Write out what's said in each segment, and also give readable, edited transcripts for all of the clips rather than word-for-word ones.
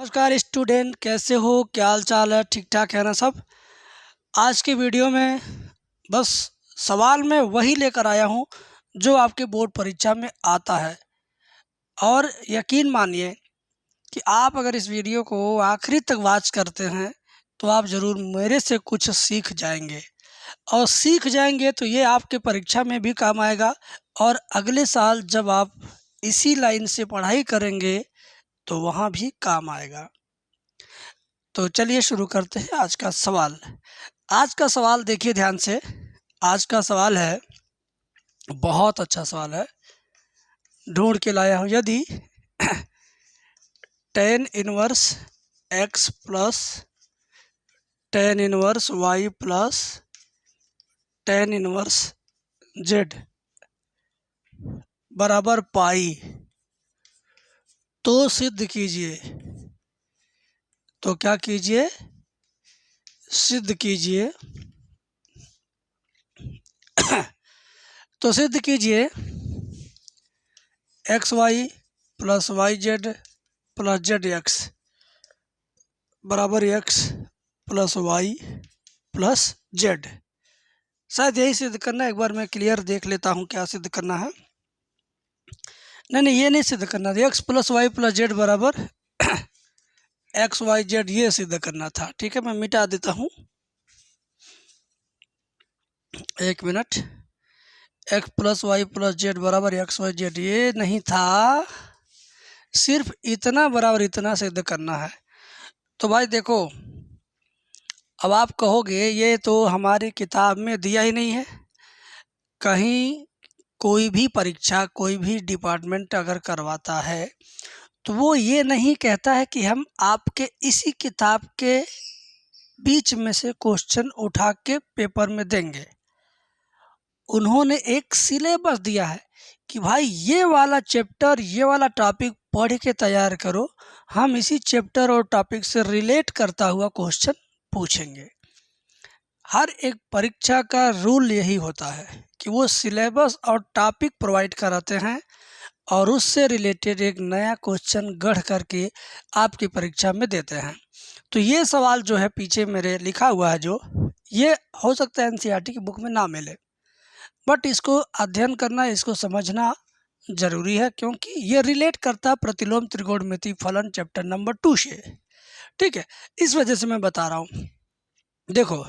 नमस्कार स्टूडेंट, कैसे हो? क्या हाल चाल है? ठीक ठाक है ना सब? आज के वीडियो में बस सवाल मैं वही लेकर आया हूँ जो आपके बोर्ड परीक्षा में आता है। और यकीन मानिए कि आप अगर इस वीडियो को आखिरी तक वॉच करते हैं तो आप ज़रूर मेरे से कुछ सीख जाएंगे। और सीख जाएंगे तो ये आपके परीक्षा में भी काम आएगा, और अगले साल जब आप इसी लाइन से पढ़ाई करेंगे तो वहाँ भी काम आएगा। तो चलिए शुरू करते हैं आज का सवाल। आज का सवाल देखिए ध्यान से। आज का सवाल है, बहुत अच्छा सवाल है, ढूंढ के लाया हूँ। यदि tan inverse x plus tan inverse y plus tan inverse z बराबर पाई तो सिद्ध कीजिए। तो क्या कीजिए? सिद्ध कीजिए। तो सिद्ध कीजिए x y plus y z plus z x बराबर x plus y plus z. शायद यही सिद्ध करना है। एक बार मैं क्लियर देख लेता हूँ क्या सिद्ध करना है। नहीं, ये नहीं सिद्ध करना था। X plus y plus z बराबर एक्स वाई जेड, ये सिद्ध करना था। ठीक है, मैं मिटा देता हूँ, एक minute. X plus y plus z बराबर एक्स वाई जेड, ये नहीं था। सिर्फ इतना बराबर इतना सिद्ध करना है। तो भाई देखो, अब आप कहोगे ये तो हमारी किताब में दिया ही नहीं है। कहीं कोई भी परीक्षा, कोई भी डिपार्टमेंट अगर करवाता है तो वो ये नहीं कहता है कि हम आपके इसी किताब के बीच में से क्वेश्चन उठा के पेपर में देंगे। उन्होंने एक सिलेबस दिया है कि भाई ये वाला चैप्टर, ये वाला टॉपिक पढ़ के तैयार करो, हम इसी चैप्टर और टॉपिक से रिलेट करता हुआ क्वेश्चन पूछेंगे। हर एक परीक्षा का रूल यही होता है कि वो सिलेबस और टॉपिक प्रोवाइड कराते हैं और उससे रिलेटेड एक नया क्वेश्चन गढ़ करके आपकी परीक्षा में देते हैं। तो ये सवाल जो है पीछे मेरे लिखा हुआ है, जो ये हो सकता है एनसीईआरटी की बुक में ना मिले, बट इसको अध्ययन करना, इसको समझना ज़रूरी है, क्योंकि ये रिलेट करता है प्रतिलोम त्रिकोणमिति फलन चैप्टर नंबर 2 से। ठीक है, इस वजह से मैं बता रहा हूँ। देखो,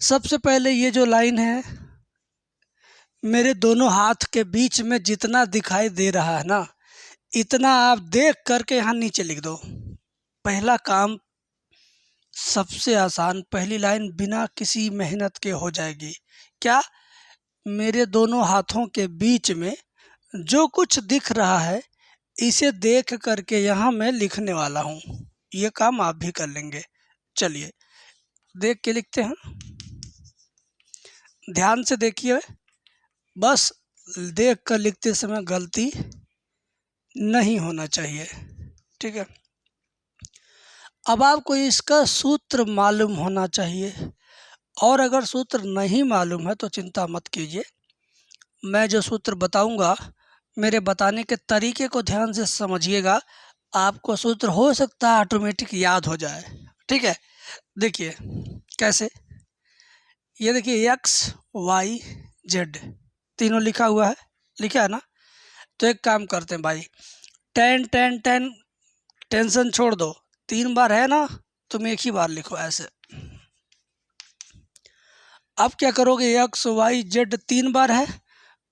सबसे पहले ये जो लाइन है, मेरे दोनों हाथ के बीच में जितना दिखाई दे रहा है ना, इतना आप देख करके यहाँ नीचे लिख दो। पहला काम सबसे आसान, पहली लाइन बिना किसी मेहनत के हो जाएगी। क्या? मेरे दोनों हाथों के बीच में जो कुछ दिख रहा है इसे देख करके यहाँ मैं लिखने वाला हूँ। ये काम आप भी कर लेंगे। चलिए देख के लिखते हैं। ध्यान से देखिए, बस देख कर लिखते समय गलती नहीं होना चाहिए। ठीक है, अब आपको इसका सूत्र मालूम होना चाहिए, और अगर सूत्र नहीं मालूम है तो चिंता मत कीजिए। मैं जो सूत्र बताऊंगा, मेरे बताने के तरीके को ध्यान से समझिएगा। आपको सूत्र हो सकता है ऑटोमेटिक याद हो जाए। ठीक है, देखिए कैसे। ये देखिए एक्स वाई जेड तीनों लिखा हुआ है, लिखा है ना? तो एक काम करते हैं भाई, टेन टेन टेन टेंशन छोड़ दो, 3 बार है ना, तुम एक ही बार लिखो ऐसे। अब क्या करोगे, एक्स वाई जेड 3 बार है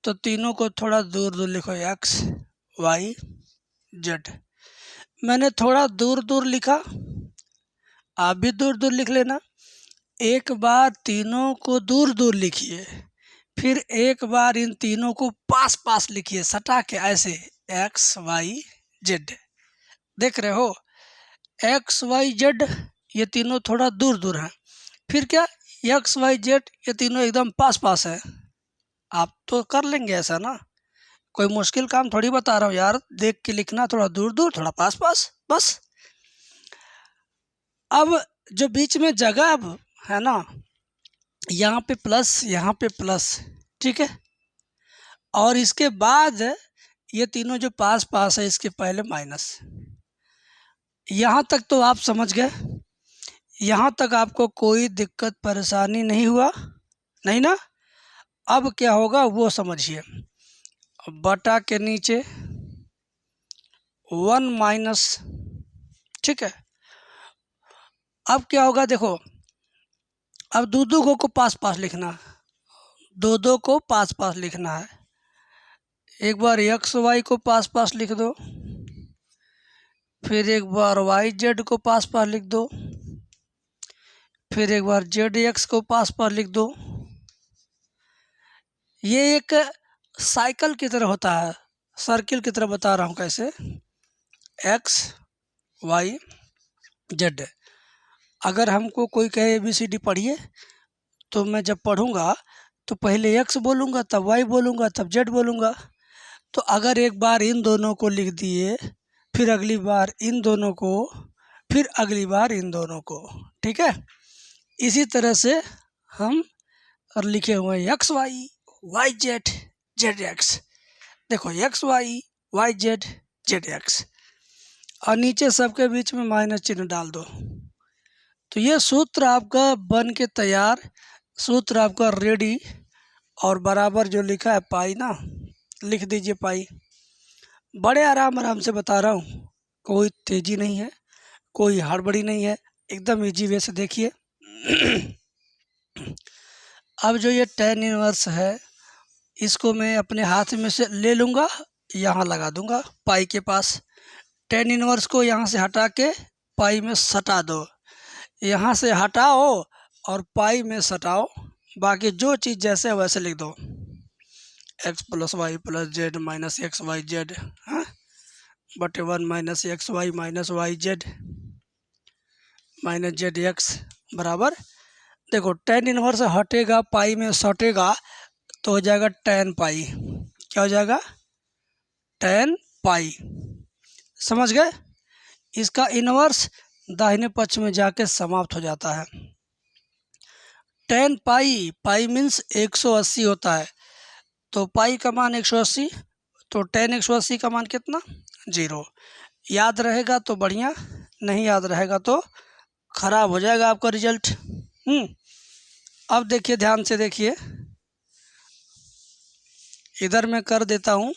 तो तीनों को थोड़ा दूर दूर लिखो, एक्स वाई जेड। मैंने थोड़ा दूर दूर लिखा, आप भी दूर दूर लिख लेना। एक बार तीनों को दूर दूर लिखिए, फिर एक बार इन तीनों को पास पास लिखिए, सटा के ऐसे, एक्स वाई जेड। देख रहे हो, एक्स वाई जेड ये तीनों थोड़ा दूर दूर हैं, फिर क्या, एक्स वाई जेड ये तीनों एकदम पास पास है। आप तो कर लेंगे ऐसा ना, कोई मुश्किल काम थोड़ी बता रहा हूँ यार। देख के लिखना, थोड़ा दूर दूर थोड़ा पास पास, बस। अब जो बीच में जगह है ना, यहाँ पे प्लस, यहाँ पे प्लस, ठीक है, और इसके बाद ये तीनों जो पास पास है इसके पहले माइनस। यहाँ तक तो आप समझ गए, यहाँ तक आपको कोई दिक्कत परेशानी नहीं हुआ, नहीं ना? अब क्या होगा वो समझिए। बटा के नीचे 1 माइनस, ठीक है। अब क्या होगा देखो, अब दो को पास पास लिखना, दो को पास पास लिखना है। एक बार एक्स वाई को पास पास लिख दो, फिर एक बार वाई जेड को पास पास लिख दो, फिर एक बार जेड एक्स को पास पास लिख दो। ये एक साइकिल की तरह होता है, सर्किल की तरह बता रहा हूँ कैसे। एक्स वाई जेड, अगर हमको कोई कहे ABCD पढ़िए, तो मैं जब पढ़ूँगा तो पहले एक्स बोलूँगा, तब वाई बोलूँगा, तब जेड बोलूँगा। तो अगर एक बार इन दोनों को लिख दिए, फिर अगली बार इन दोनों को, फिर अगली बार इन दोनों को, ठीक है। इसी तरह से हम और लिखे हुए हैं x y y z z x. देखो x y z z x, और नीचे सबके बीच में माइनस चिन्ह डाल दो। तो ये सूत्र आपका बन के तैयार, सूत्र आपका रेडी। और बराबर जो लिखा है पाई ना, लिख दीजिए पाई। बड़े आराम आराम से बता रहा हूँ, कोई तेज़ी नहीं है, कोई हड़बड़ी नहीं है, एकदम इजी वे से देखिए। अब जो ये tan इनवर्स है, इसको मैं अपने हाथ में से ले लूँगा, यहाँ लगा दूँगा पाई के पास। tan इनवर्स को यहाँ से हटा के पाई में सटा दो, यहाँ से हटाओ और पाई में सटाओ। बाकी जो चीज़ जैसे है वैसे लिख दो, x plus y plus z minus x y z, हाँ, बटे 1 minus x y z minus z x बराबर। देखो tan इनवर्स हटेगा, पाई में सटेगा, तो हो जाएगा tan पाई। क्या हो जाएगा? tan पाई। समझ गए? इसका इनवर्स दाहिने पक्ष में जाके समाप्त हो जाता है। tan पाई, पाई मीन्स 180 होता है, तो पाई का मान 180, तो tan 180 का मान कितना? 0। याद रहेगा तो बढ़िया, नहीं याद रहेगा तो खराब हो जाएगा आपका रिजल्ट। अब देखिए, ध्यान से देखिए, इधर मैं कर देता हूँ।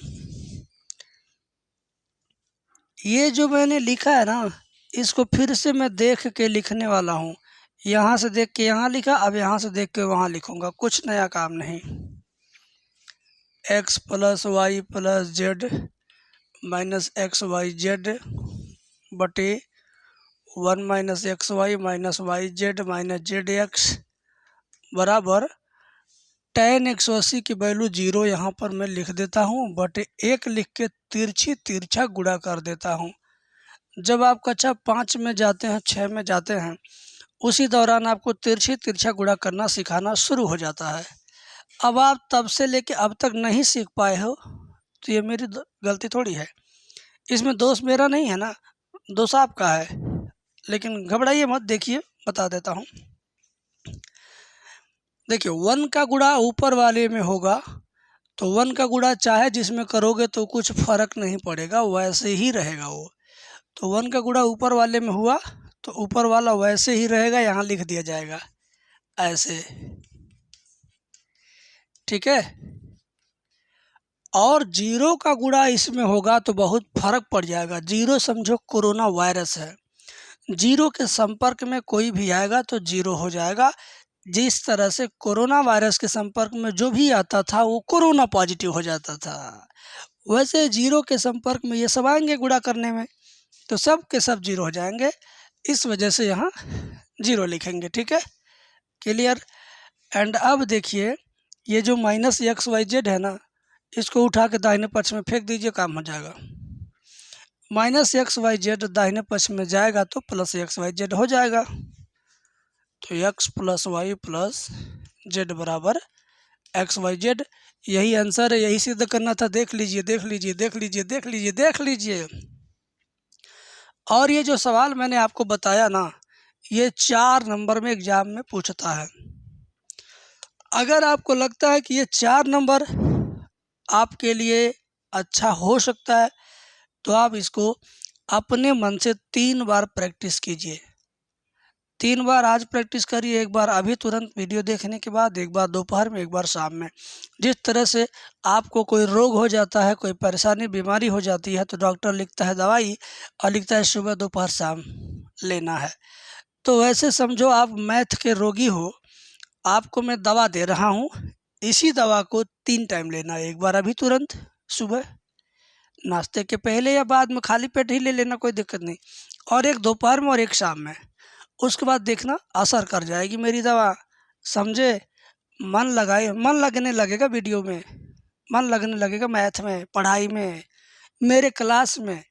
ये जो मैंने लिखा है ना, इसको फिर से मैं देख के लिखने वाला हूँ। यहाँ से देख के यहाँ लिखा, अब यहाँ से देख के वहाँ लिखूँगा, कुछ नया काम नहीं। X plus y plus z minus x y z बटे 1 minus x y z minus z x बराबर tan 180 की वैल्यू 0 यहाँ पर मैं लिख देता हूँ, बटे 1 लिख के तिरछा गुणा कर देता हूँ। जब आप कक्षा 5 में जाते हैं, 6 में जाते हैं, उसी दौरान आपको तिरछा गुणा करना सिखाना शुरू हो जाता है। अब आप तब से लेके अब तक नहीं सीख पाए हो, तो ये मेरी गलती थोड़ी है। इसमें दोष मेरा नहीं है ना, दोष आपका है। लेकिन घबराइए मत, देखिए बता देता हूँ। देखिए 1 का गुणा ऊपर वाले में होगा, तो 1 का गुणा चाहे जिसमें करोगे तो कुछ फर्क नहीं पड़ेगा, वैसे ही रहेगा वो। तो 1 का गुणा ऊपर वाले में हुआ, तो ऊपर वाला वैसे ही रहेगा, यहाँ लिख दिया जाएगा ऐसे, ठीक है। और 0 का गुणा इसमें होगा तो बहुत फर्क पड़ जाएगा। 0 समझो कोरोना वायरस है, 0 के संपर्क में कोई भी आएगा तो 0 हो जाएगा। जिस तरह से कोरोना वायरस के संपर्क में जो भी आता था वो कोरोना पॉजिटिव हो जाता था, वैसे 0 के संपर्क में ये सब आएंगे गुणा करने में, तो सब के सब 0 हो जाएंगे। इस वजह से यहाँ 0 लिखेंगे, ठीक है, क्लियर। एंड अब देखिए, ये जो माइनस एक्स वाई जेड है ना, इसको उठा के दाहिने पक्ष में फेंक दीजिए, काम हो जाएगा। माइनस एक्स वाई जेड दाहिने पक्ष में जाएगा तो प्लस एक्स वाई जेड हो जाएगा। तो x plus y plus z बराबर एक्स वाई जेड, यही आंसर है, यही सिद्ध करना था। देख लीजिए देख लीजिए देख लीजिए देख लीजिए देख लीजिए। और ये जो सवाल मैंने आपको बताया ना, ये 4 नंबर में एग्जाम में पूछता है। अगर आपको लगता है कि ये 4 नंबर आपके लिए अच्छा हो सकता है, तो आप इसको अपने मन से 3 बार प्रैक्टिस कीजिए। 3 बार आज प्रैक्टिस करिए, एक बार अभी तुरंत वीडियो देखने के बाद, एक बार दोपहर में, एक बार शाम में। जिस तरह से आपको कोई रोग हो जाता है, कोई परेशानी बीमारी हो जाती है, तो डॉक्टर लिखता है दवाई और लिखता है सुबह दोपहर शाम लेना है। तो वैसे समझो आप मैथ के रोगी हो, आपको मैं दवा दे रहा हूँ, इसी दवा को 3 टाइम लेना है। एक बार अभी तुरंत सुबह नाश्ते के पहले या बाद में, खाली पेट ही ले लेना, कोई दिक्कत नहीं, और एक दोपहर में और एक शाम में। उसके बाद देखना असर कर जाएगी मेरी दवा, समझे। मन लगाए, मन लगने लगेगा वीडियो में, मन लगने लगेगा मैथ में, पढ़ाई में, मेरे क्लास में।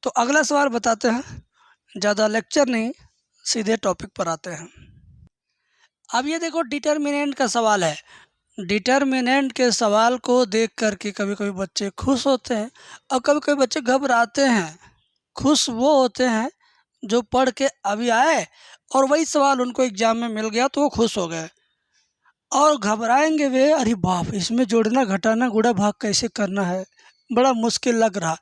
तो अगला सवाल बताते हैं, ज़्यादा लेक्चर नहीं, सीधे टॉपिक पर आते हैं। अब ये देखो डिटर्मिनेंट का सवाल है। डिटर्मिनेंट के सवाल को देख करके कभी कभी बच्चे खुश होते हैं और कभी कभी बच्चे घबराते हैं। खुश वो होते हैं जो पढ़ के अभी आए और वही सवाल उनको एग्जाम में मिल गया तो वो खुश हो गए, और घबराएंगे वे, अरे बाप, इसमें जोड़ना घटाना गुणा भाग कैसे करना है, बड़ा मुश्किल लग रहा।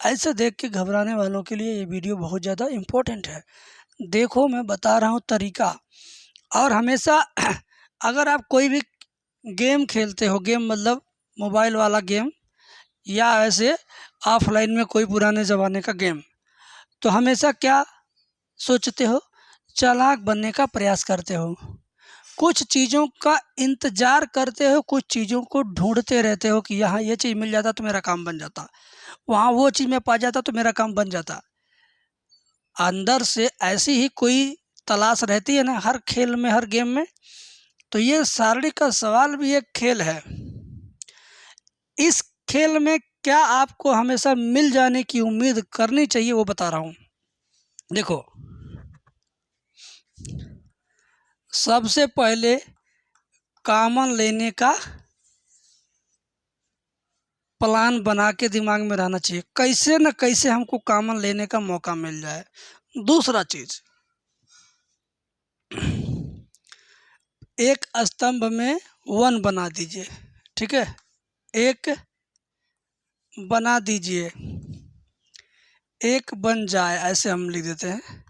ऐसे देख के घबराने वालों के लिए ये वीडियो बहुत ज़्यादा इम्पोर्टेंट है। देखो मैं बता रहा हूँ तरीका। और हमेशा अगर आप कोई भी गेम खेलते हो, गेम मतलब मोबाइल वाला गेम या ऐसे ऑफलाइन में कोई पुराने ज़माने का गेम, तो हमेशा क्या सोचते हो, चालाक बनने का प्रयास करते हो, कुछ चीज़ों का इंतज़ार करते हो, कुछ चीज़ों को ढूंढते रहते हो कि यहाँ ये चीज़ मिल जाता तो मेरा काम बन जाता, वहाँ वो चीज़ मैं पा जाता तो मेरा काम बन जाता। अंदर से ऐसी ही कोई तलाश रहती है ना हर खेल में, हर गेम में। तो ये सारणी का सवाल भी एक खेल है। इस खेल में क्या आपको हमेशा मिल जाने की उम्मीद करनी चाहिए, वो बता रहा हूँ। देखो, सबसे पहले कॉमन लेने का प्लान बना के दिमाग में रहना चाहिए, कैसे न कैसे हमको कॉमन लेने का मौका मिल जाए। दूसरा चीज, एक स्तंभ में 1 बना दीजिए, ठीक है, एक बना दीजिए, एक बन जाए, ऐसे हम लिख देते हैं।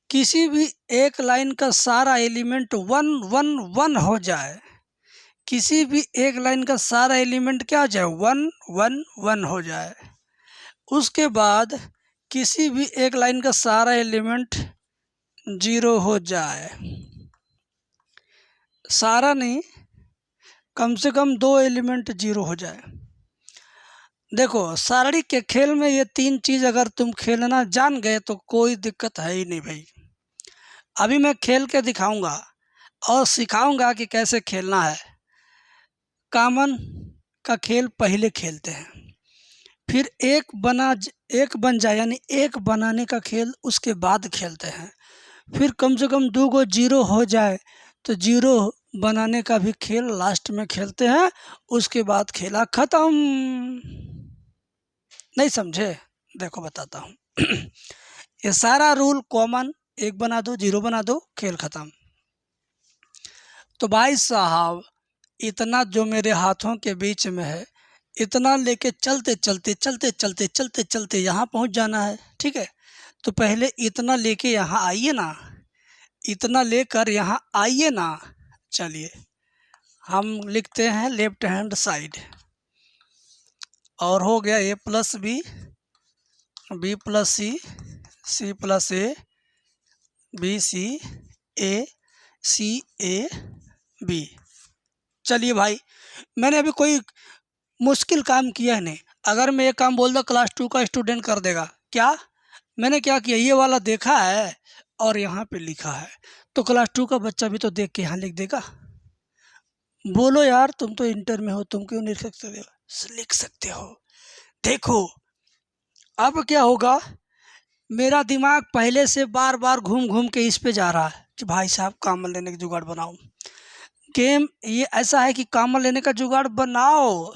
किसी भी एक लाइन का सारा एलिमेंट 1 1 1 हो जाए, किसी भी एक लाइन का सारा एलिमेंट क्या हो जाए, 1 1 1 हो जाए। उसके बाद किसी भी एक लाइन का सारा एलिमेंट 0 हो जाए, सारा नहीं, कम से कम 2 एलिमेंट 0 हो जाए। देखो सारणी के खेल में ये 3 चीज़ अगर तुम खेलना जान गए तो कोई दिक्कत है ही नहीं भाई। अभी मैं खेल के दिखाऊंगा और सिखाऊंगा कि कैसे खेलना है। कॉमन का खेल पहले खेलते हैं, फिर एक बन जाए यानी एक बनाने का खेल उसके बाद खेलते हैं, फिर कम से कम 2 को 0 हो जाए तो 0 बनाने का भी खेल लास्ट में खेलते हैं, उसके बाद खेला खत्म। नहीं समझे? देखो बताता हूँ। ये सारा रूल कॉमन, एक बना दो, 0 बना दो, खेल खत्म। तो भाई साहब इतना जो मेरे हाथों के बीच में है, इतना लेके चलते चलते चलते चलते चलते चलते यहाँ पहुँच जाना है, ठीक है। तो पहले इतना लेके यहाँ आइए ना, इतना लेकर यहाँ आइए ना। चलिए हम लिखते हैं लेफ्ट हैंड साइड, और हो गया a plus b, b plus c, c plus a, b c a, c a b. चलिए भाई, मैंने अभी कोई मुश्किल काम किया है नहीं। अगर मैं ये काम बोल दूँ क्लास 2 का स्टूडेंट कर देगा। क्या मैंने क्या किया, ये वाला देखा है और यहाँ पे लिखा है, तो क्लास 2 का बच्चा भी तो देख के यहाँ लिख देगा। बोलो यार, तुम तो इंटर में हो, तुम क्यों नहीं लिख सकते हो? लिख सकते हो। देखो अब क्या होगा, मेरा दिमाग पहले से बार बार घूम घूम के इस पे जा रहा है कि भाई साहब कॉमन लेने का जुगाड़ बनाओ। गेम ये ऐसा है कि कॉमन लेने का जुगाड़ बनाओ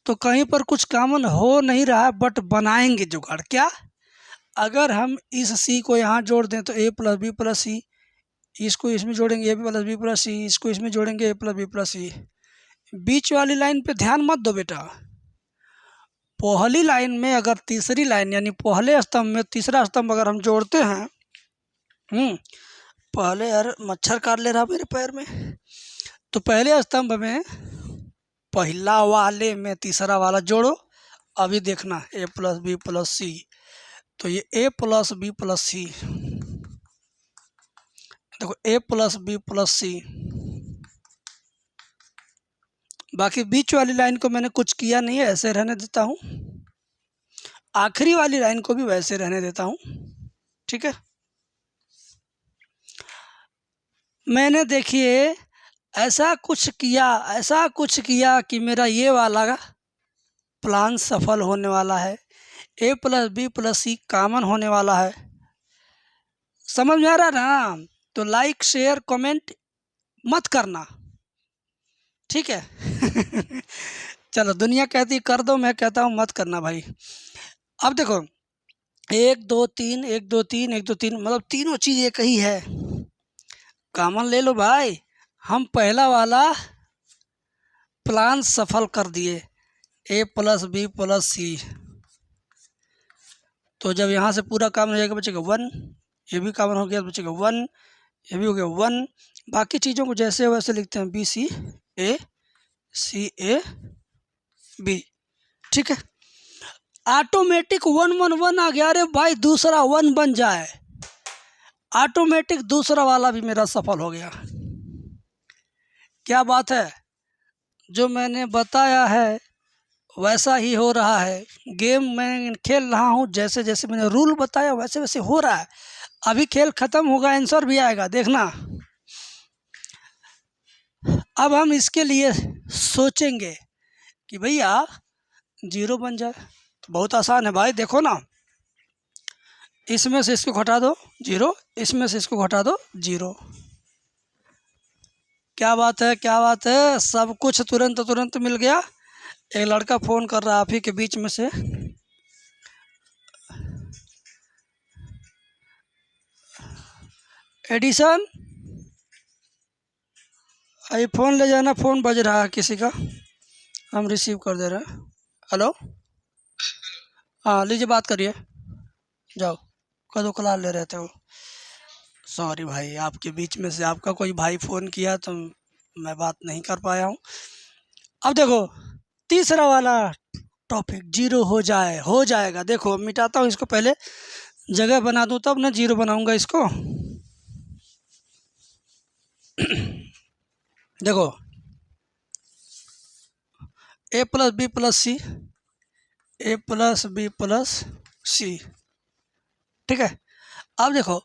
तो कहीं पर कुछ कॉमन हो नहीं रहा है, बट बनाएंगे जुगाड़। क्या, अगर हम इस सी को यहाँ जोड़ दें तो a प्लस बी प्लस सी, इसको इसमें जोड़ेंगे a प्लस बी प्लस सी, इसको इसमें जोड़ेंगे a प्लस बी प्लस सी। बीच वाली लाइन पे ध्यान मत दो बेटा, पहली लाइन में अगर तीसरी लाइन यानी पहले स्तंभ में तीसरा स्तंभ अगर हम जोड़ते हैं, पहले, यार मच्छर काट ले रहा मेरे पैर में, तो पहले स्तंभ में पहला वाले में तीसरा वाला जोड़ो। अभी देखना a प्लस बी प्लस सी, तो ये a प्लस बी प्लस सी, देखो a प्लस बी प्लस सी। बाकी बीच वाली लाइन को मैंने कुछ किया नहीं है, ऐसे रहने देता हूँ। आखिरी वाली लाइन को भी वैसे रहने देता हूँ, ठीक है। मैंने देखिए ऐसा कुछ किया कि मेरा ये वाला प्लान सफल होने वाला है। a plus b plus c common होने वाला है। समझ में आ रहा ना? तो लाइक शेयर कमेंट मत करना, ठीक है। चलो, दुनिया कहती कर दो, मैं कहता हूँ मत करना भाई। अब देखो 1 2 3 1 2 3 1 2 3, मतलब तीनों चीज़ एक ही है। कॉमन ले लो भाई। हम पहला वाला प्लान सफल कर दिए, a प्लस बी प्लस सी। तो जब यहाँ से पूरा काम हो जाएगा बचेगा 1, ये भी कॉमन हो गया बचेगा 1, ये भी हो गया 1। बाकी चीज़ों को जैसे वैसे लिखते हैं, BC B, ठीक है। ऑटोमेटिक 1 1 1 आ गया। अरे भाई दूसरा 1 बन जाए, ऑटोमेटिक दूसरा वाला भी मेरा सफल हो गया। क्या बात है? जो मैंने बताया है वैसा ही हो रहा है। गेम मैं खेल रहा हूँ, जैसे जैसे मैंने रूल बताया वैसे वैसे हो रहा है। अभी खेल ख़त्म होगा, आंसर भी आएगा, देखना। अब हम इसके लिए सोचेंगे कि भैया 0 बन जाए, तो बहुत आसान है भाई। देखो ना, इसमें से इसको घटा दो 0, इसमें से इसको घटा दो 0। क्या बात है, क्या बात है, सब कुछ तुरंत तुरंत मिल गया। एक लड़का फ़ोन कर रहा है आप ही के बीच में से। एडिसन, अभी फ़ोन ले जाना, फ़ोन बज रहा है किसी का, हम रिसीव कर दे रहे हैं। हेलो, हाँ लीजिए बात करिए, जाओ। कदों कला ले रहे थे वो। सॉरी भाई, आपके बीच में से आपका कोई भाई फ़ोन किया तो मैं बात नहीं कर पाया हूँ। अब देखो तीसरा वाला टॉपिक 0 हो जाएगा। देखो मिटाता हूँ इसको, पहले जगह बना दूँ तब ना 0 बनाऊँगा इसको। देखो a plus b plus c, a plus b plus c, ठीक है। अब देखो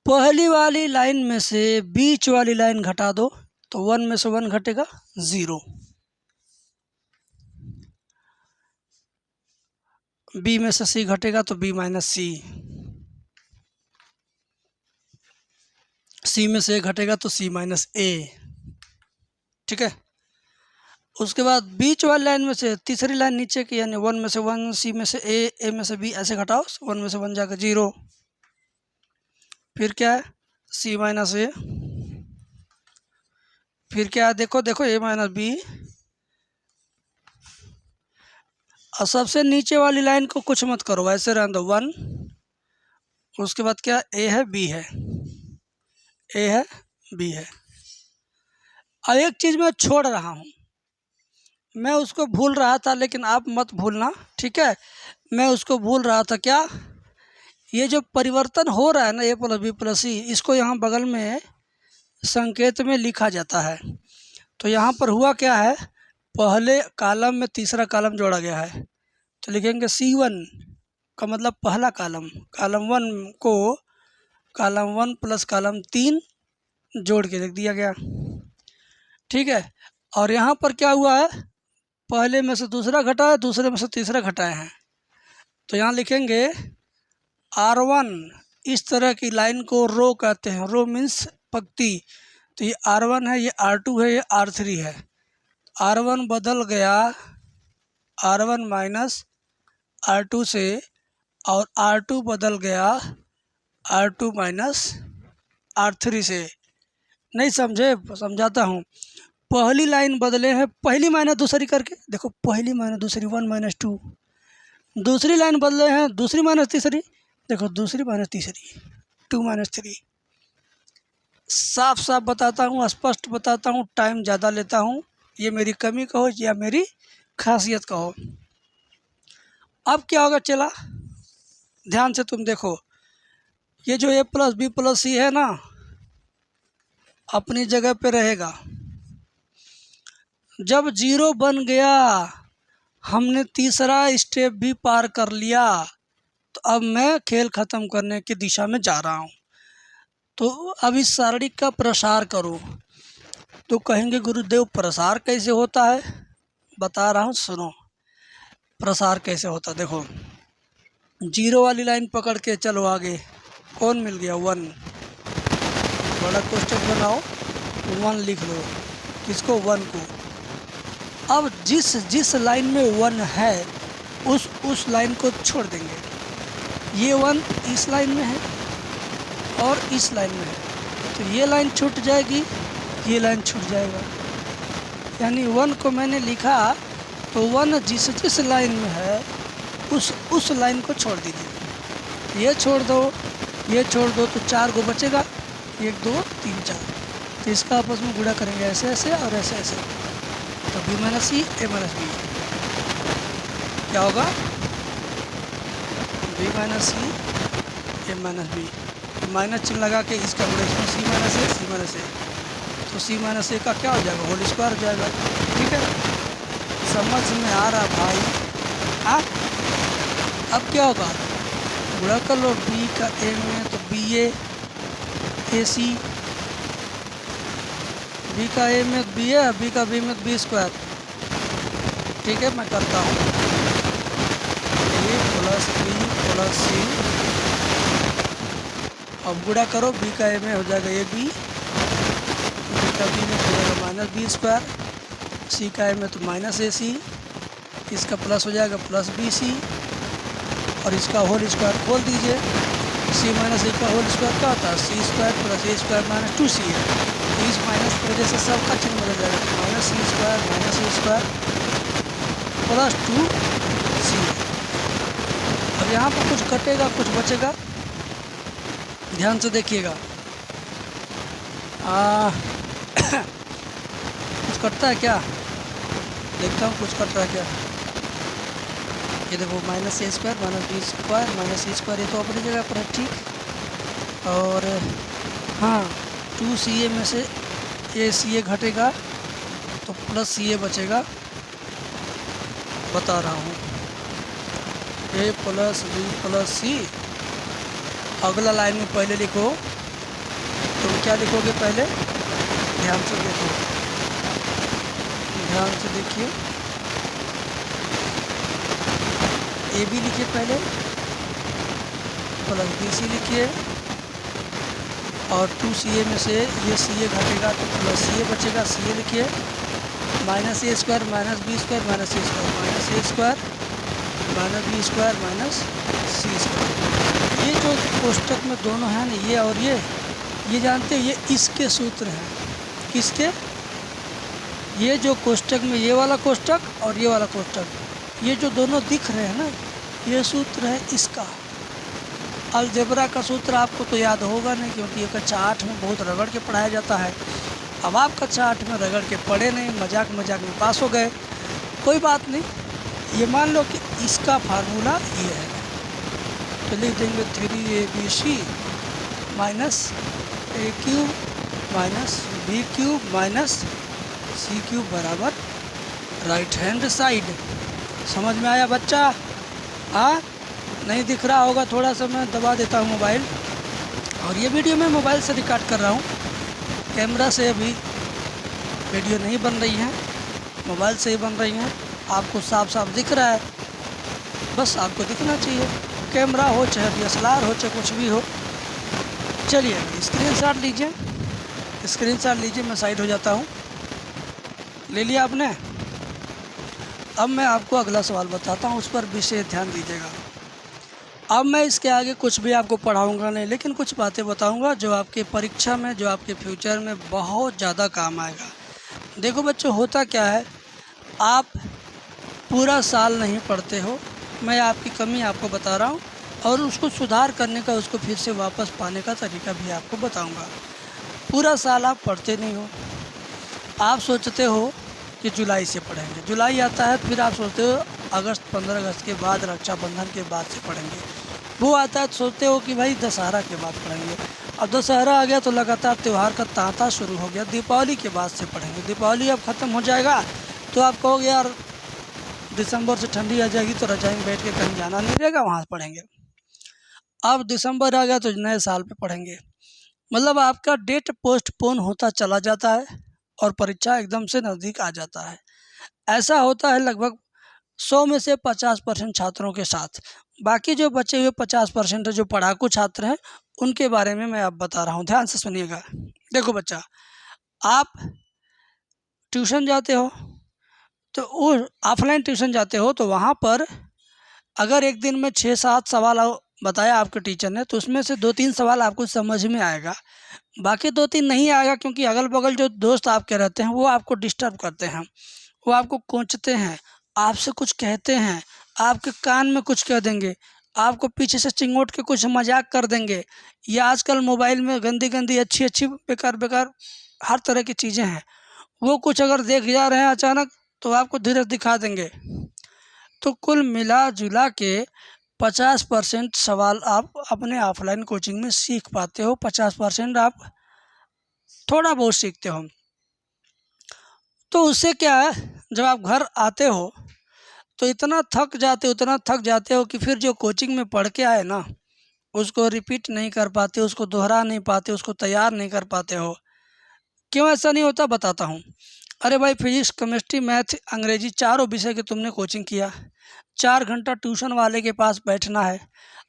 पहली वाली लाइन में से बीच वाली लाइन घटा दो, तो 1 में से 1 घटेगा 0। b में से c घटेगा तो b माइनस सी, c में से a घटेगा तो c माइनस a, ठीक है। उसके बाद बीच वाली लाइन में से तीसरी लाइन नीचे की, यानी 1 में से 1, c में से a में से b, ऐसे घटाओ, 1 में से 1 जाकर 0। फिर क्या है, c माइनस a। फिर क्या है, देखो a माइनस b। और सबसे नीचे वाली लाइन को कुछ मत करो, वैसे रहने दो 1। उसके बाद क्या, a है b है, a है b है। अब एक चीज़ मैं छोड़ रहा हूँ, मैं उसको भूल रहा था, लेकिन आप मत भूलना, ठीक है। मैं उसको भूल रहा था, क्या, ये जो परिवर्तन हो रहा है ना a प्लस बी प्लस सी, इसको यहाँ बगल में संकेत में लिखा जाता है। तो यहाँ पर हुआ क्या है, पहले कॉलम में तीसरा कॉलम जोड़ा गया है, तो लिखेंगे C1 का मतलब पहला कॉलम, कॉलम 1 को कॉलम 1 प्लस कॉलम 3 जोड़ के लिख दिया गया, ठीक है। और यहाँ पर क्या हुआ है, पहले में से दूसरा घटा है, दूसरे में से तीसरा घटाए हैं, तो यहाँ लिखेंगे R1। इस तरह की लाइन को रो कहते हैं, रो मीन्स पंक्ति। तो ये R1 है, ये R2 है, ये R3 है। R1 बदल गया R1 माइनस R2 से, और R2 बदल गया R2 माइनस R3 से। नहीं समझे, समझाता हूँ। पहली लाइन बदले हैं, पहली माइनस दूसरी करके, देखो पहली माइनस दूसरी 1 माइनस 2, दूसरी लाइन बदले हैं, दूसरी माइनस तीसरी, देखो दूसरी माइनस तीसरी, 2 माइनस 3। साफ साफ बताता हूँ, स्पष्ट बताता हूँ, टाइम ज़्यादा लेता हूँ, ये मेरी कमी कहो या मेरी खासियत कहो। अब क्या होगा चला, ध्यान से तुम देखो, ये जो a प्लस बी प्लस सी है ना, अपनी जगह पे रहेगा। जब 0 बन गया, हमने तीसरा स्टेप भी पार कर लिया, तो अब मैं खेल ख़त्म करने की दिशा में जा रहा हूँ। तो अब इस सारणी का प्रसार करो। तो कहेंगे गुरुदेव प्रसार कैसे होता है? बता रहा हूँ, सुनो प्रसार कैसे होता। देखो 0 वाली लाइन पकड़ के चलो आगे, कौन मिल गया? 1। बड़ा क्वेश्चन बनाओ, 1 लिख लो। किसको? 1 को। अब जिस लाइन में 1 है उस लाइन को छोड़ देंगे। ये 1 इस लाइन में है और इस लाइन में है, तो ये लाइन छूट जाएगी, ये लाइन छूट जाएगा। यानी 1 को मैंने लिखा तो 1 जिस लाइन में है उस लाइन को छोड़ दीजिए। ये छोड़ दो, ये छोड़ दो, तो 4 को बचेगा, 1 2 3 4। तो इसका आपस में गुणा करेंगे ऐसे ऐसे और ऐसे ऐसे, तो b माइनस सी ए माइनस बी क्या होगा? b माइनस सी ए माइनस बी, माइनस चिन्ह लगा के इसका गुणा इसमें सी माइनस ए सी माइनस ए, तो सी माइनस ए का क्या हो जाएगा? होल स्क्वायर हो जाएगा। ठीक है, समझ में आ रहा भाई? हाँ, अब क्या होगा? गुणा कर लो b का a में, तो बी ए सी, b का a में बी है, b का b में बी स्क्वायर। ठीक है, मैं करता हूँ, a प्लस बी प्लस सी। अब गुणा करो, b का a में हो जाएगा ए बी, b का b में हो जाएगा माइनस बी स्क्वायर, c का a में तो माइनस ए सी, इसका प्लस हो जाएगा प्लस बी सी, और इसका होल स्क्वायर खोल दीजिए। c माइनस ए का होल स्क्वायर क्या होता है? सी स्क्वायर प्लस ए स्क्वायर माइनस 2c है। तो इस माइनस की वजह से सबका चिन्ह बदल जाएगा, तो minus c square minus a square plus 2c। अब यहाँ पर कुछ कटेगा कुछ बचेगा, ध्यान से देखिएगा। कुछ कटता है क्या? देखता हूँ कुछ कट रहा है क्या। ये देखो minus a square minus b square minus c square, ये तो अपनी जगह पर है। ठीक, और हाँ 2ca में से ए सी ए घटेगा तो प्लस सी ए बचेगा। बता रहा हूँ, ए प्लस बी प्लस सी। अगला लाइन में पहले लिखो, तुम क्या लिखोगे पहले? ध्यान से देखो, ध्यान से देखिए। ए बी लिखिए पहले, प्लस बी सी लिखिए, और 2ca में से ये सी ए घटेगा तो प्लस सी ए बचेगा, सी ए लिखिए। Minus a square minus b square minus a square minus a square minus b square minus c square. ये जो कोष्टक में दोनों हैं ना, ये और ये जानते हैं, ये इसके सूत्र हैं। किसके? ये जो कोष्टक में ये वाला कोष्टक और ये वाला कोष्टक, ये जो दोनों दिख रहे हैं ना, ये सूत्र है इसका। अलजेब्रा का सूत्र आपको तो याद होगा नहीं, क्योंकि ये कक्षा 8 में बहुत रगड़ के पढ़ाया जाता है। अब आप कक्षा 8 में रगड़ के पढ़े नहीं, मजाक मजाक में पास हो गए, कोई बात नहीं। ये मान लो कि इसका फार्मूला ये है, तो लिख देंगे 3abc minus a cube minus b cube minus c cube बराबर राइट हैंड साइड। समझ में आया बच्चा? हाँ, नहीं दिख रहा होगा, थोड़ा सा मैं दबा देता हूँ मोबाइल। और ये वीडियो मैं मोबाइल से रिकॉर्ड कर रहा हूँ, कैमरा से अभी वीडियो नहीं बन रही है, मोबाइल से ही बन रही हैं। आपको साफ साफ दिख रहा है, बस आपको दिखना चाहिए, कैमरा हो चाहे DSLR हो चाहे कुछ भी हो। चलिए स्क्रीनशॉट लीजिए, स्क्रीनशॉट लीजिए, मैं साइड हो जाता हूँ। ले लिया आपने? अब मैं आपको अगला सवाल बताता हूँ, उस पर विशेष ध्यान दीजिएगा। अब मैं इसके आगे कुछ भी आपको पढ़ाऊँगा नहीं, लेकिन कुछ बातें बताऊँगा जो आपके परीक्षा में, जो आपके फ्यूचर में बहुत ज़्यादा काम आएगा। देखो बच्चों, होता क्या है, आप पूरा साल नहीं पढ़ते हो, मैं आपकी कमी आपको बता रहा हूँ और उसको सुधार करने का, उसको फिर से वापस पाने का तरीका भी आपको बताऊँगा। पूरा साल आप पढ़ते नहीं हो, आप सोचते हो कि जुलाई से पढ़ेंगे, जुलाई आता है फिर आप सोचते हो अगस्त, 15 अगस्त के बाद, रक्षाबंधन के बाद से पढ़ेंगे। वो आता है तो सोचते हो कि भाई दशहरा के बाद पढ़ेंगे। अब दशहरा आ गया तो लगातार त्यौहार का तांता शुरू हो गया, दीपावली के बाद से पढ़ेंगे। दीपावली अब ख़त्म हो जाएगा तो आप कहोगे यार दिसंबर से ठंडी आ जाएगी तो रजाई में बैठ के कहीं जाना नहीं रहेगा, वहाँ पढ़ेंगे। अब दिसंबर आ गया तो नए साल पे पढ़ेंगे। मतलब आपका डेट पोस्टपोन होता चला जाता है और परीक्षा एकदम से नज़दीक आ जाता है। ऐसा होता है लगभग 100 में से 50% छात्रों के साथ। बाकी जो बचे हुए 50% जो पढ़ाकू छात्र हैं उनके बारे में मैं अब बता रहा हूँ, ध्यान से सुनिएगा। देखो बच्चा, आप ट्यूशन जाते हो तो वो ऑफलाइन ट्यूशन जाते हो तो वहाँ पर अगर एक दिन में 6-7 सवाल बताया आपके टीचर ने तो उसमें से 2-3 सवाल आपको समझ में आएगा, बाकी 2-3 नहीं आएगा, क्योंकि अगल बगल जो दोस्त आपके रहते हैं वो आपको डिस्टर्ब करते हैं, वो आपको कोंचते हैं, आपसे कुछ कहते हैं, आपके कान में कुछ कह देंगे, आपको पीछे से चिंगोट के कुछ मजाक कर देंगे। या आजकल मोबाइल में गंदी गंदी अच्छी अच्छी बेकार बेकार हर तरह की चीज़ें हैं, वो कुछ अगर देख जा रहे हैं अचानक तो आपको धीरे दिखा देंगे। तो कुल मिला जुला के 50% सवाल आप अपने ऑफलाइन कोचिंग में सीख पाते हो, 50% आप थोड़ा बहुत सीखते हो। तो उससे क्या है, जब आप घर आते हो तो इतना थक जाते हो कि फिर जो कोचिंग में पढ़ के आए ना उसको रिपीट नहीं कर पाते, उसको दोहरा नहीं पाते, उसको तैयार नहीं कर पाते हो। क्यों ऐसा नहीं होता बताता हूँ। अरे भाई, फिजिक्स, केमिस्ट्री, मैथ, अंग्रेजी चारों विषय के तुमने कोचिंग किया, 4 घंटा ट्यूशन वाले के पास बैठना है।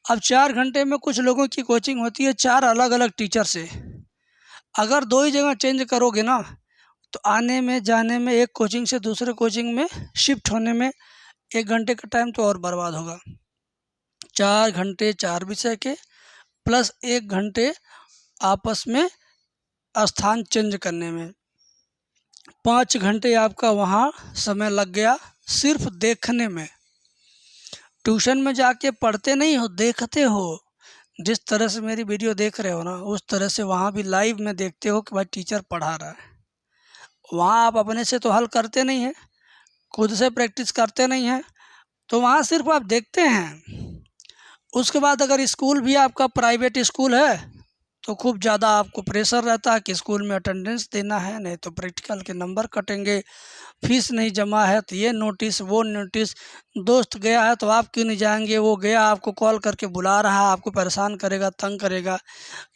अब 4 घंटे में कुछ लोगों की कोचिंग होती है 4 अलग अलग टीचर से। अगर 2 ही जगह चेंज करोगे ना तो आने में जाने में, एक कोचिंग से दूसरे कोचिंग में शिफ्ट होने में 1 घंटे का टाइम तो और बर्बाद होगा। 4 घंटे 4 विषय के प्लस 1 घंटे आपस में स्थान चेंज करने में, 5 घंटे आपका वहाँ समय लग गया सिर्फ देखने में। ट्यूशन में जाके पढ़ते नहीं हो, देखते हो। जिस तरह से मेरी वीडियो देख रहे हो ना उस तरह से वहाँ भी लाइव में देखते हो कि भाई टीचर पढ़ा रहा है। वहाँ आप अपने से तो हल करते नहीं हैं, खुद से प्रैक्टिस करते नहीं हैं, तो वहाँ सिर्फ आप देखते हैं। उसके बाद अगर स्कूल भी आपका प्राइवेट स्कूल है तो खूब ज़्यादा आपको प्रेशर रहता है कि स्कूल में अटेंडेंस देना है, नहीं तो प्रैक्टिकल के नंबर कटेंगे, फीस नहीं जमा है तो ये नोटिस वो नोटिस, दोस्त गया है तो आप क्यों नहीं जाएंगे, वो गया आपको कॉल करके बुला रहा है, आपको परेशान करेगा, तंग करेगा,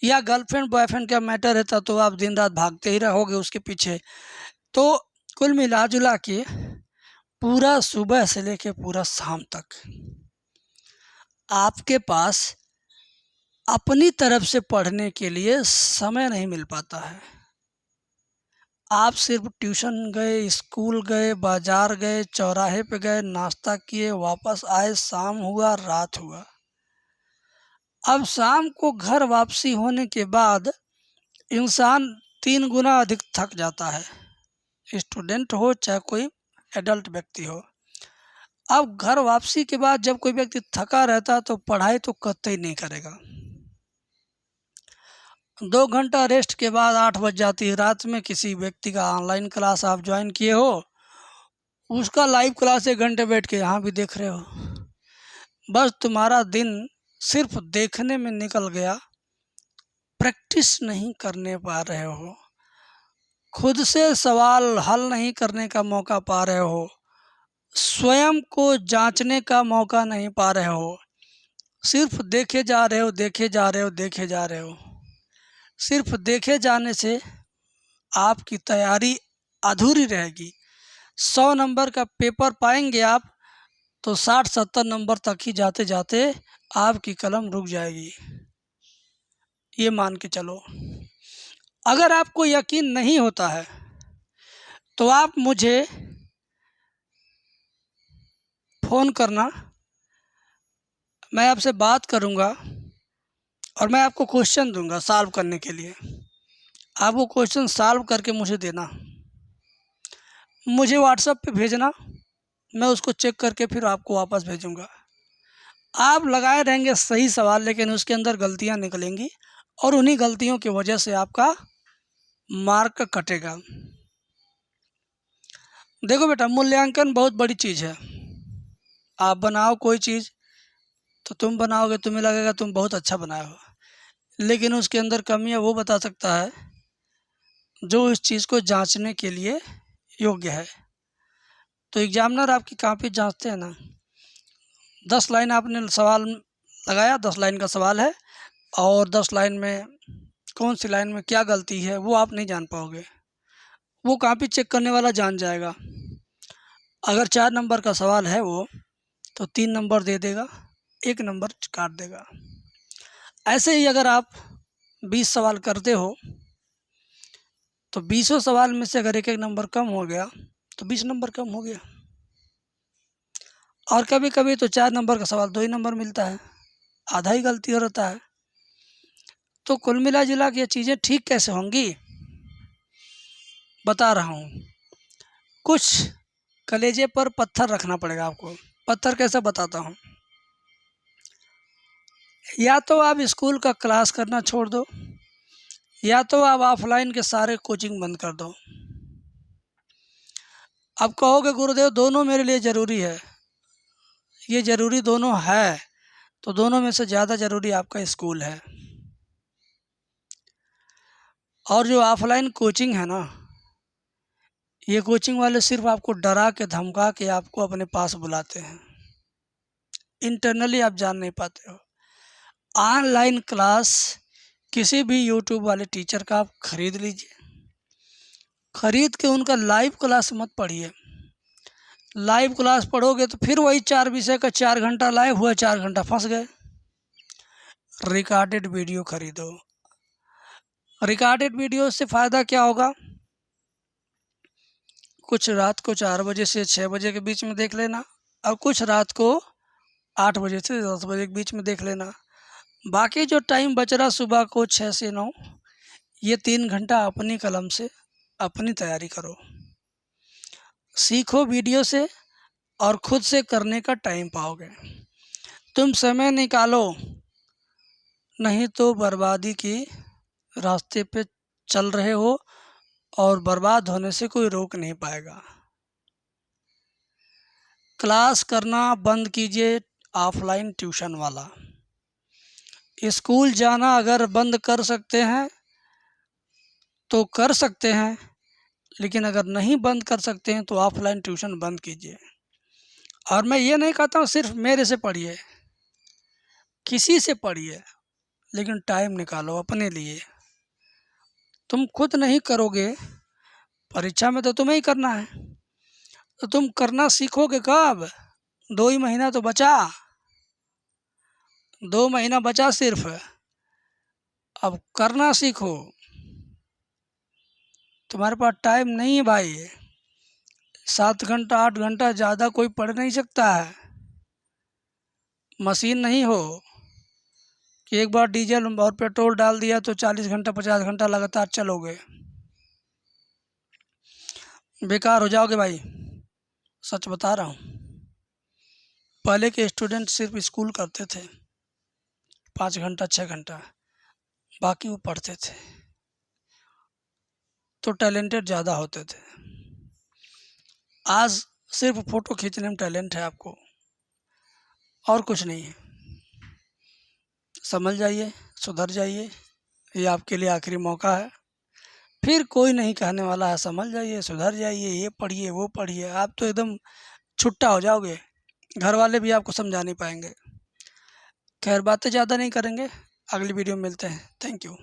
या गर्लफ्रेंड बॉयफ्रेंड का मैटर रहता तो आप दिन रात भागते ही रहोगे उसके पीछे। तो कुल मिला जुला के पूरा सुबह से लेके पूरा शाम तक आपके पास अपनी तरफ से पढ़ने के लिए समय नहीं मिल पाता है। आप सिर्फ ट्यूशन गए, स्कूल गए, बाजार गए, चौराहे पे गए, नाश्ता किए, वापस आए, शाम हुआ, रात हुआ। अब शाम को घर वापसी होने के बाद इंसान 3 गुना अधिक थक जाता है, स्टूडेंट हो चाहे कोई एडल्ट व्यक्ति हो। अब घर वापसी के बाद जब कोई व्यक्ति थका रहता है तो पढ़ाई तो कतई नहीं करेगा। 2 घंटा रेस्ट के बाद 8 बज जाती है रात में, किसी व्यक्ति का ऑनलाइन क्लास आप ज्वाइन किए हो, उसका लाइव क्लास 1 घंटे बैठ के यहाँ भी देख रहे हो। बस तुम्हारा दिन सिर्फ देखने में निकल गया, प्रैक्टिस नहीं करने पा रहे हो, खुद से सवाल हल नहीं करने का मौका पा रहे हो, स्वयं को जांचने का मौका नहीं पा रहे हो, सिर्फ देखे जा रहे हो, देखे जा रहे हो, देखे जा रहे हो। सिर्फ देखे जाने से आपकी तैयारी अधूरी रहेगी। 100 नंबर का पेपर पाएंगे आप तो 60-70 नंबर तक ही जाते जाते आपकी कलम रुक जाएगी, ये मान के चलो। अगर आपको यकीन नहीं होता है तो आप मुझे फ़ोन करना, मैं आपसे बात करूँगा और मैं आपको क्वेश्चन दूंगा सॉल्व करने के लिए। आप वो क्वेश्चन सॉल्व करके मुझे देना, मुझे व्हाट्सएप पे भेजना, मैं उसको चेक करके फिर आपको वापस भेजूँगा। आप लगाए रहेंगे सही सवाल, लेकिन उसके अंदर गलतियां निकलेंगी और उन्हीं गलतियों की वजह से आपका मार्क कटेगा। देखो बेटा, मूल्यांकन बहुत बड़ी चीज़ है। आप बनाओ कोई चीज़ तो तुम बनाओगे, तुम्हें लगेगा तुम बहुत अच्छा बनाए हो, लेकिन उसके अंदर कमियां वो बता सकता है जो इस चीज़ को जांचने के लिए योग्य है। तो एग्जामिनर आपकी कॉपी जांचते हैं ना, 10 लाइन आपने सवाल लगाया, 10 लाइन का सवाल है और 10 लाइन में कौन सी लाइन में क्या गलती है वो आप नहीं जान पाओगे, वो कॉपी चेक करने वाला जान जाएगा। अगर 4 नंबर का सवाल है वो, तो 3 नंबर दे देगा, 1 नंबर काट देगा। ऐसे ही अगर आप 20 सवाल करते हो तो 20 सवाल में से अगर 1-1 नंबर कम हो गया तो 20 नंबर कम हो गया। और कभी कभी तो 4 नंबर का सवाल 2 ही नंबर मिलता है, आधा ही गलती हो रहता है। तो कुल मिला जुला के ये चीज़ें ठीक कैसे होंगी, बता रहा हूँ। कुछ कलेजे पर पत्थर रखना पड़ेगा आपको। पत्थर कैसे बताता हूँ। या तो आप स्कूल का क्लास करना छोड़ दो, या तो आप ऑफलाइन के सारे कोचिंग बंद कर दो। अब कहोगे गुरुदेव दोनों मेरे लिए ज़रूरी है, ये ज़रूरी दोनों है, तो दोनों में से ज़्यादा ज़रूरी आपका स्कूल है। और जो ऑफलाइन कोचिंग है ना, ये कोचिंग वाले सिर्फ आपको डरा के धमका के आपको अपने पास बुलाते हैं, इंटरनली आप जान नहीं पाते हो। ऑनलाइन क्लास किसी भी यूट्यूब वाले टीचर का आप खरीद लीजिए, खरीद के उनका लाइव क्लास मत पढ़िए। लाइव क्लास पढ़ोगे तो फिर वही 4 विषय का 4 घंटा लाइव हुआ, 4 घंटा फंस गए। रिकॉर्डेड वीडियो खरीदो। रिकॉर्डेड वीडियो से फ़ायदा क्या होगा, कुछ रात को 4 बजे से 6 बजे के बीच में देख लेना, और कुछ रात को 8 बजे से 10 बजे के बीच में देख लेना। बाकी जो टाइम बच रहा सुबह को 6 से 9, ये 3 घंटा अपनी कलम से अपनी तैयारी करो, सीखो वीडियो से और खुद से करने का टाइम पाओगे। तुम समय निकालो, नहीं तो बर्बादी की रास्ते पे चल रहे हो और बर्बाद होने से कोई रोक नहीं पाएगा। क्लास करना बंद कीजिए, ऑफलाइन ट्यूशन वाला। स्कूल जाना अगर बंद कर सकते हैं तो कर सकते हैं, लेकिन अगर नहीं बंद कर सकते हैं तो ऑफलाइन ट्यूशन बंद कीजिए। और मैं ये नहीं कहता हूँ सिर्फ मेरे से पढ़िए, किसी से पढ़िए, लेकिन टाइम निकालो अपने लिए। तुम खुद नहीं करोगे, परीक्षा में तो तुम्हें ही करना है, तो तुम करना सीखोगे कब, 2 ही महीना तो बचा, 2 महीना बचा सिर्फ, अब करना सीखो। तुम्हारे पास टाइम नहीं है भाई, 7 घंटा 8 घंटा ज़्यादा कोई पढ़ नहीं सकता है। मशीन नहीं हो कि एक बार डीजल और पेट्रोल डाल दिया तो 40 घंटा 50 घंटा लगातार चलोगे, बेकार हो जाओगे भाई, सच बता रहा हूँ। पहले के स्टूडेंट सिर्फ स्कूल करते थे 5 घंटा 6 घंटा, बाकी वो पढ़ते थे, तो टैलेंटेड ज़्यादा होते थे। आज सिर्फ फ़ोटो खींचने में टैलेंट है आपको, और कुछ नहीं है। समझ जाइए, सुधर जाइए, ये आपके लिए आखिरी मौका है। फिर कोई नहीं कहने वाला है, समझ जाइए, सुधर जाइए, ये पढ़िए वो पढ़िए, आप तो एकदम छुट्टा हो जाओगे, घर वाले भी आपको समझा नहीं पाएंगे। खैर बातें ज़्यादा नहीं करेंगे, अगली वीडियो में मिलते हैं। Thank you.